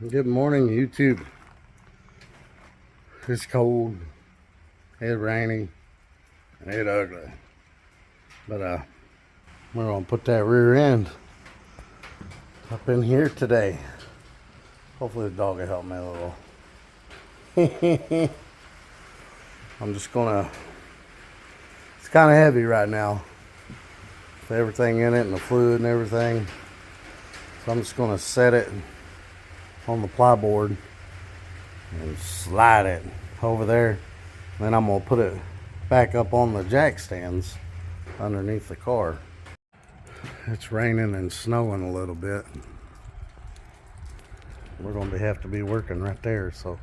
Good morning, YouTube. It's cold, it's rainy, and it's ugly. But we're gonna put that rear end up in here today. Hopefully the dog will help me a little. I'm just gonna, it's kind of heavy right now with everything in it and the fluid and everything. So I'm just gonna set it on the plyboard and slide it over there. Then I'm gonna put it back up on the jack stands underneath the car. It's raining and snowing a little bit. We're gonna have to be working right there, so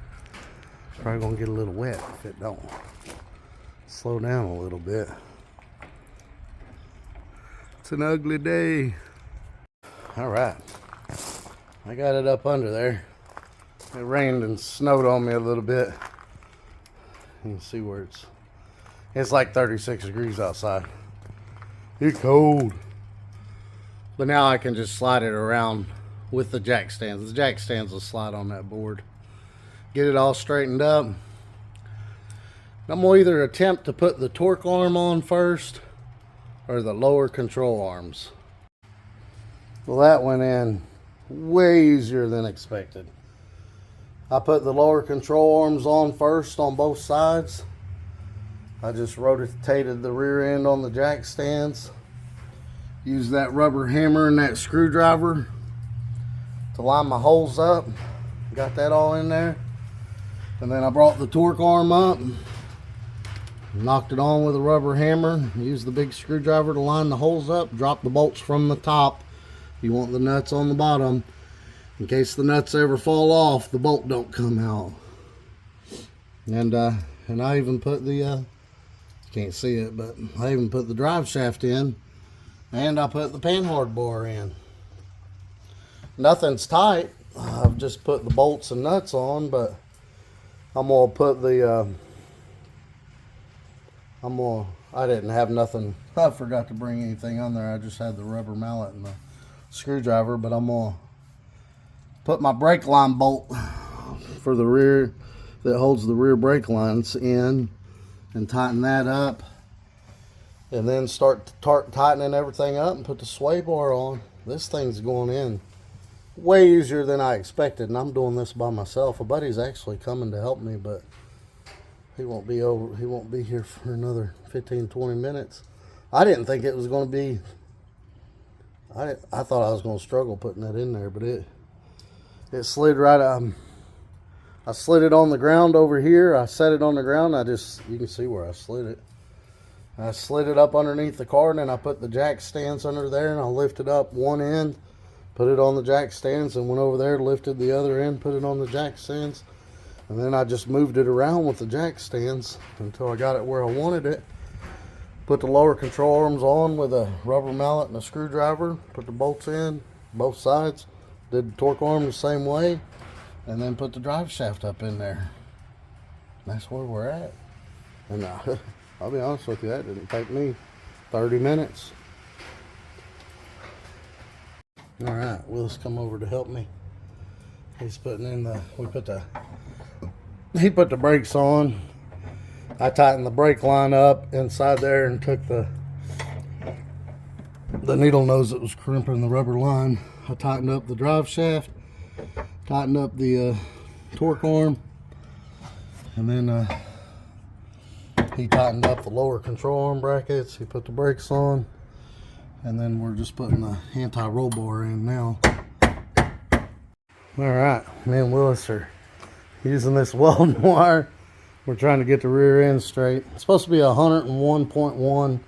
it's probably gonna get a little wet if it don't slow down a little bit. It's an ugly day. All right, I got it up under there. It rained and snowed on me a little bit. You can see where it's like 36 degrees outside. It's cold. But now I can just slide it around with the jack stands. The jack stands will slide on that board. Get it all straightened up. I'm going to either attempt to put the torque arm on first or the lower control arms. Well, that went in way easier than expected. I put the lower control arms on first on both sides. I just rotated the rear end on the jack stands. Used that rubber hammer and that screwdriver to line my holes up. Got that all in there. And then I brought the torque arm up, knocked it on with a rubber hammer, used the big screwdriver to line the holes up, dropped the bolts from the top. You want the nuts on the bottom. In case the nuts ever fall off, the bolt don't come out. And I even put the, can't see it, but I even put the drive shaft in. And I put the panhard bar in. Nothing's tight. I've just put the bolts and nuts on, but I'm going to put the, I didn't have nothing. I forgot to bring anything on there. I just had the rubber mallet and the screwdriver, but I'm going to put my brake line bolt for the rear that holds the rear brake lines in and tighten that up, and then start tightening everything up and put the sway bar on. This thing's going in way easier than I expected, and I'm doing this by myself. A buddy's actually coming to help me, but he won't be here for another 15-20 minutes. I didn't think it was going to be, I thought I was going to struggle putting that in there, but it slid right up. I slid it on the ground over here. I set it on the ground. You can see where I slid it. I slid it up underneath the car, and then I put the jack stands under there, and I lifted up one end, put it on the jack stands, and went over there, lifted the other end, put it on the jack stands, and then I just moved it around with the jack stands until I got it where I wanted it. Put the lower control arms on with a rubber mallet and a screwdriver, put the bolts in, both sides. Did the torque arm the same way, and then put the drive shaft up in there. That's where we're at. And I'll be honest with you, that didn't take me 30 minutes. All right, Will's come over to help me. He's putting in he put the brakes on. I tightened the brake line up inside there and took the needle nose that was crimping the rubber line. I tightened up the drive shaft, tightened up the torque arm, and then he tightened up the lower control arm brackets. He put the brakes on, and then we're just putting the anti-roll bar in now. All right, me and Willis are using this welding wire. We're trying to get the rear end straight. It's supposed to be 101.1,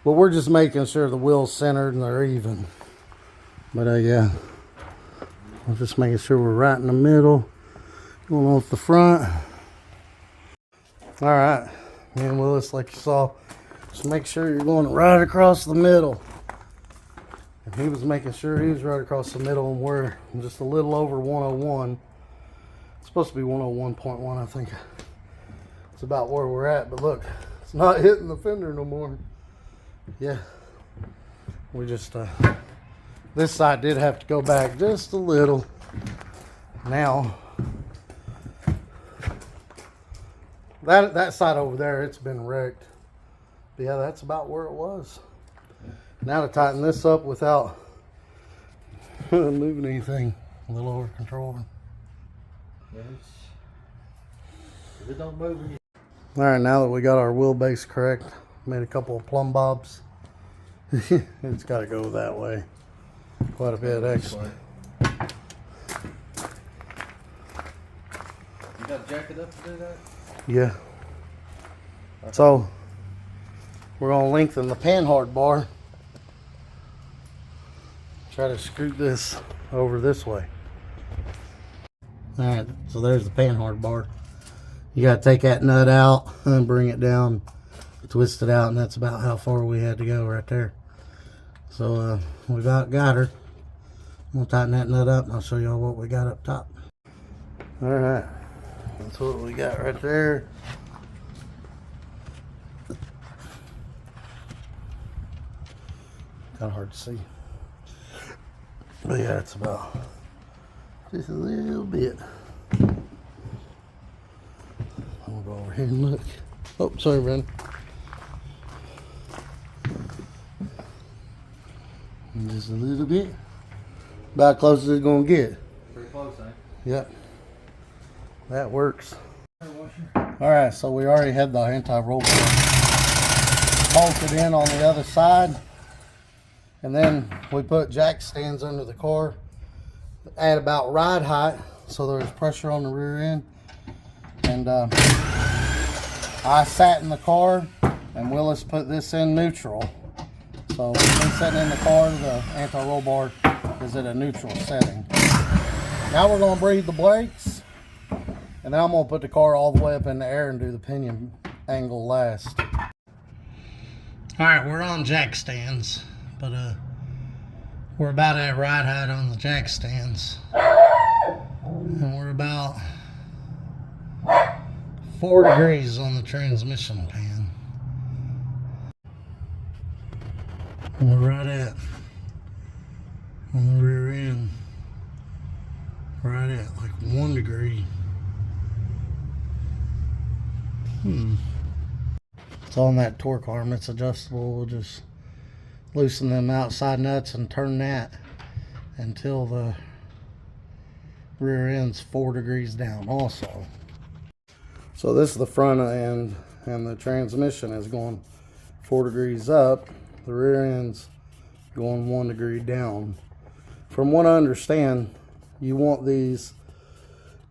but we're just making sure the wheel's centered and they're even. But yeah, I'm just making sure we're right in the middle, going off the front. All right, me and Willis, like you saw, just make sure you're going right across the middle. And he was making sure he was right across the middle, and we're just a little over 101. It's supposed to be 101.1, I think. It's about where we're at, but look, it's not hitting the fender no more. Yeah, we just, this side did have to go back just a little. Now, that side over there, it's been wrecked. But yeah, that's about where it was. Now to tighten this up without moving anything, a little over control. Yes. If it don't move, All right, now that we got our wheelbase correct, made a couple of plumb bobs. It's got to go that way. Quite a bit extra. You got to jack it up to do that? Yeah. So we're gonna lengthen the panhard bar. Try to scoot this over this way. All right, so there's the panhard bar. You gotta take that nut out and bring it down, twist it out, and that's about how far we had to go right there. So we about got her. I'm gonna tighten that nut up and I'll show y'all what we got up top. All right, that's what we got right there. Kind of hard to see. But yeah, it's about just a little bit. I'll go over here and look. Oh, sorry, Brandon. Just a little bit. About close as it's gonna get. Pretty close, eh? Yep. That works. Alright, so we already had the anti-roll bar bolted in on the other side. And then we put jack stands under the car at about ride height, so there's pressure on the rear end. And I sat in the car and Willis put this in neutral. So when sitting in the car, the anti-roll bar is at a neutral setting. Now we're gonna breathe the brakes, and then I'm gonna put the car all the way up in the air and do the pinion angle last. All right, we're on jack stands, but we're about at ride height on the jack stands, and we're about 4 degrees on the transmission pan. And we're right at, on the rear end, right at like 1 degree. It's on that torque arm, it's adjustable. We'll just loosen them outside nuts and turn that until the rear end's 4 degrees down also. So this is the front end, and the transmission is going 4 degrees up. The rear end's going 1 degree down. From what I understand, you want these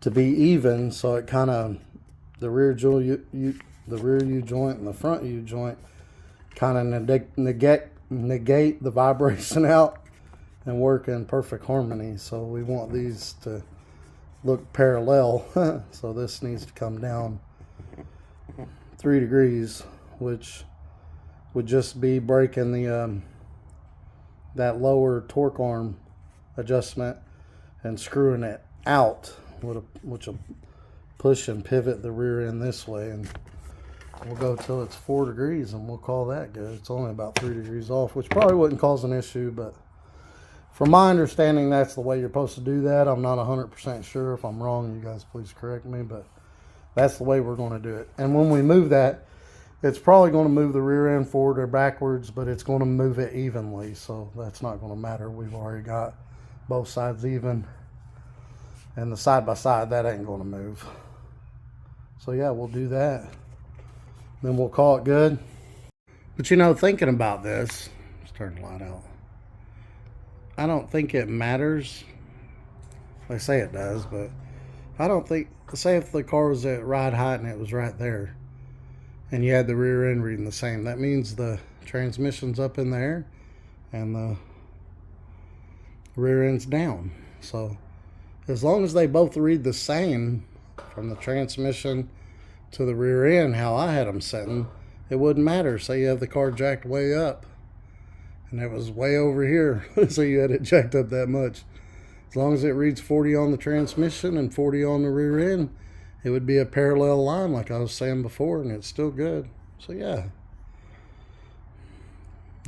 to be even, so it kind of, the rear U joint and the front U joint kind of negate the vibration out and work in perfect harmony. So we want these to look parallel. So this needs to come down 3 degrees, which would just be breaking the that lower torque arm adjustment and screwing it out, which will push and pivot the rear end this way, and we'll go till it's 4 degrees and we'll call that good. It's only about 3 degrees off, which probably wouldn't cause an issue, but from my understanding, that's the way you're supposed to do that. I'm not 100% sure. If I'm wrong, you guys please correct me, but that's the way we're going to do it. And when we move that, it's probably going to move the rear end forward or backwards, but it's going to move it evenly, so that's not going to matter. We've already got both sides even, and the side by side, that ain't going to move. So yeah, we'll do that. Then we'll call it good. But you know, thinking about this, let's turn the light out. I don't think it matters. They say it does, but I don't think, say if the car was at ride height and it was right there, and you had the rear end reading the same, that means the transmission's up in the air and the rear end's down. So as long as they both read the same from the transmission to the rear end, how I had them setting, it wouldn't matter. Say you have the car jacked way up and it was way over here, so you had it jacked up that much. As long as it reads 40 on the transmission and 40 on the rear end, it would be a parallel line like I was saying before, and it's still good. So yeah,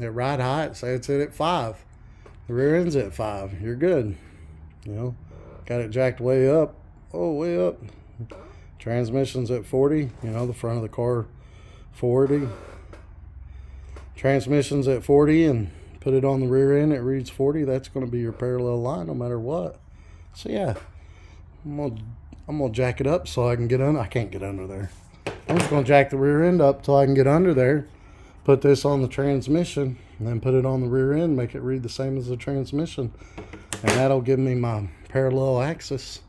at ride height, say it's at 5, the rear end's at 5, you're good. You know, Got it jacked way up. Oh, way up. Transmission's at 40. You know, the front of the car 40. Transmission's at 40 and put it on the rear end. It reads 40. That's going to be your parallel line no matter what. So yeah, I'm gonna jack it up so I can get under. I can't get under there. I'm just gonna jack the rear end up till I can get under there. Put this on the transmission and then put it on the rear end. Make it read the same as the transmission, and that'll give me my parallel axis.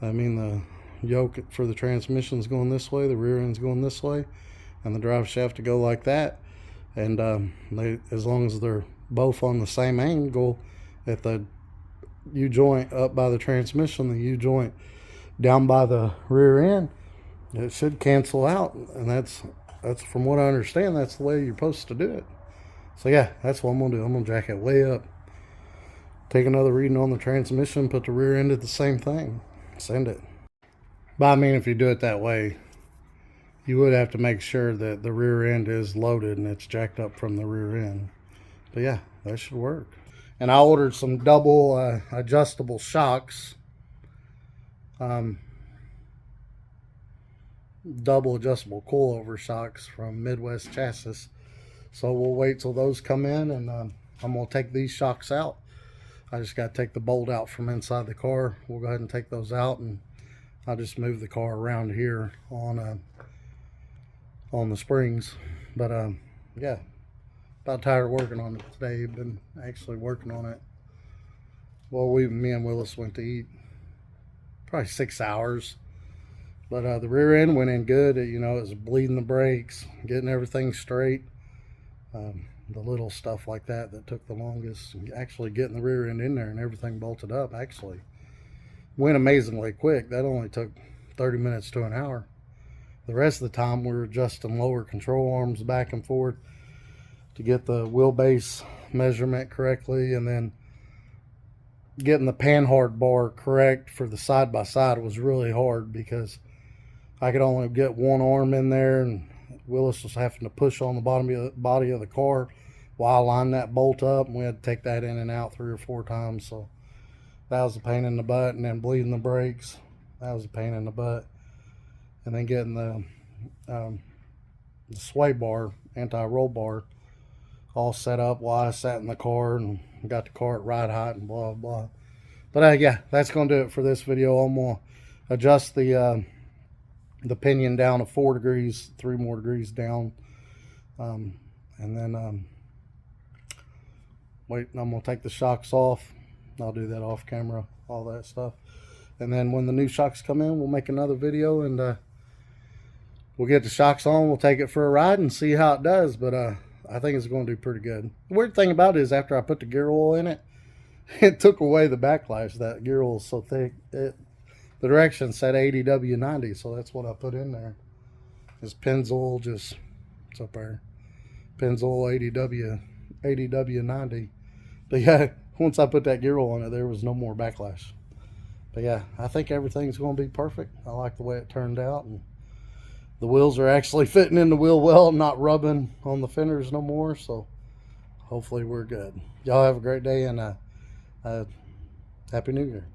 I mean, the yoke for the transmission's going this way, the rear end's going this way, and the drive shaft to go like that. And as long as they're both on the same angle, at the U-joint up by the transmission, the U-joint down by the rear end, it should cancel out. And that's from what I understand, that's the way you're supposed to do it. So yeah, that's what I'm gonna do. I'm gonna jack it way up, take another reading on the transmission, put the rear end at the same thing, send it. But I mean, if you do it that way, you would have to make sure that the rear end is loaded and it's jacked up from the rear end. But yeah, that should work. And I ordered some double adjustable shocks. Double adjustable coilover shocks from Midwest Chassis. So we'll wait till those come in, and I'm going to take these shocks out. I just got to take the bolt out from inside the car. We'll go ahead and take those out, and I'll just move the car around here on the springs. But yeah, about tired of working on it today. Been actually working on it. Well, me and Willis went to eat probably 6 hours. But the rear end went in good. You know, it was bleeding the brakes, getting everything straight. The little stuff like that took the longest. Actually getting the rear end in there and everything bolted up actually went amazingly quick. That only took 30 minutes to an hour. The rest of the time we were adjusting lower control arms back and forth to get the wheelbase measurement correctly, and then getting the panhard bar correct for the side-by-side was really hard because I could only get one arm in there, and Willis was having to push on the body of the car while I lined that bolt up, and we had to take that in and out 3 or 4 times. So that was a pain in the butt. And then bleeding the brakes, that was a pain in the butt. And then getting the sway bar, anti-roll bar, all set up while I sat in the car and got the car at ride height and blah blah. But yeah, that's gonna do it for this video. I'm gonna adjust the pinion down to 4 degrees, 3 more degrees down, and then wait. I'm gonna take the shocks off. I'll do that off camera, all that stuff. And then when the new shocks come in, we'll make another video, and we'll get the shocks on. We'll take it for a ride and see how it does. But I think it's going to do pretty good. The weird thing about it is after I put the gear oil in it, it took away the backlash. That gear oil is so thick. The direction said 80W90, so that's what I put in there. This Pennzoil, it's up there. Pennzoil 80W90. But yeah, once I put that gear oil in it, there was no more backlash. But yeah, I think everything's going to be perfect. I like the way it turned out, and the wheels are actually fitting in the wheel well, not rubbing on the fenders no more. So hopefully we're good. Y'all have a great day, and Happy New Year.